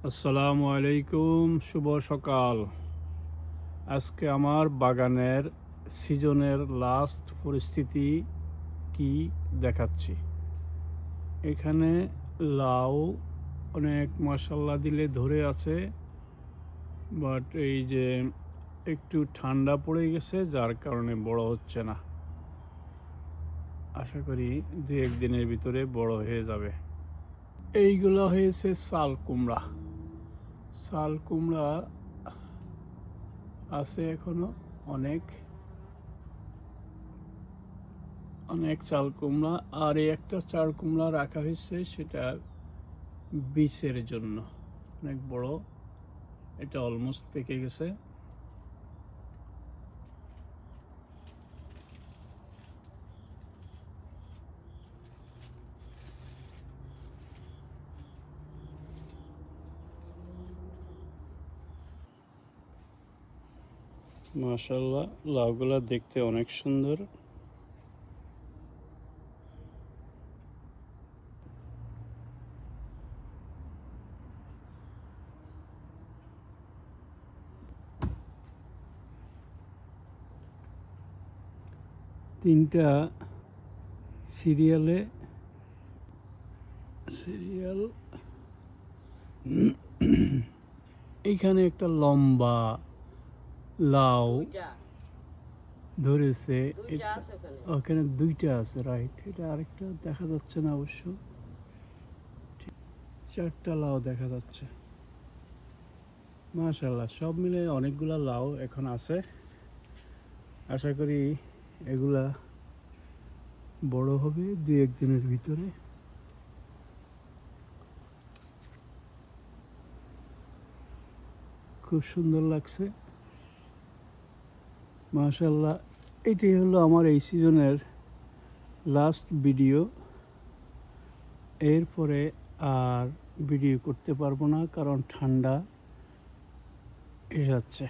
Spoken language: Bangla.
আসসালামু আলাইকুম, শুভ সকাল। আজকে আমার বাগানের সিজনের লাস্ট পরিস্থিতি কি দেখাচ্ছি। এখানে লাউ অনেক মাশাআল্লাহ দিলে ধরে আছে, বাট এই যে একটু ঠান্ডা পড়ে গেছে যার কারণে বড় হচ্ছে না। আশা করি 2-1 দিনের ভিতরে বড় হয়ে যাবে। এইগুলো হয়েছে চাল কুমড়া। চাল কুমড়া আছে এখনো অনেক অনেক চাল কুমড়া। আর এই একটা চাল কুমড়া রাখা হয়েছে, সেটা বীজের জন্য। অনেক বড়, এটা অলমোস্ট পেকে গেছে। মাশাআল্লাহ, লাউগুলা দেখতে অনেক সুন্দর। তিনটা সিরিয়াল এইখানে একটা লম্বা লাউ ধরেছে। ওখানে দুইটা আছে, রাইট। এটা আরেকটা দেখা যাচ্ছে না অবশ্য। 4টা লাউ দেখা যাচ্ছে। মাশাআল্লাহ, সব মিলে অনেকগুলা লাউ এখন আছে। আশা করি এগুলা বড় হবে 2-1 দিনের ভিতরে। খুব সুন্দর লাগছে, মাশাআল্লাহ। এটাই হলো আমার এই সিজনের লাস্ট ভিডিও। এরপরে আর ভিডিও করতে পারবো না, কারণ ঠান্ডা এসে যাচ্ছে।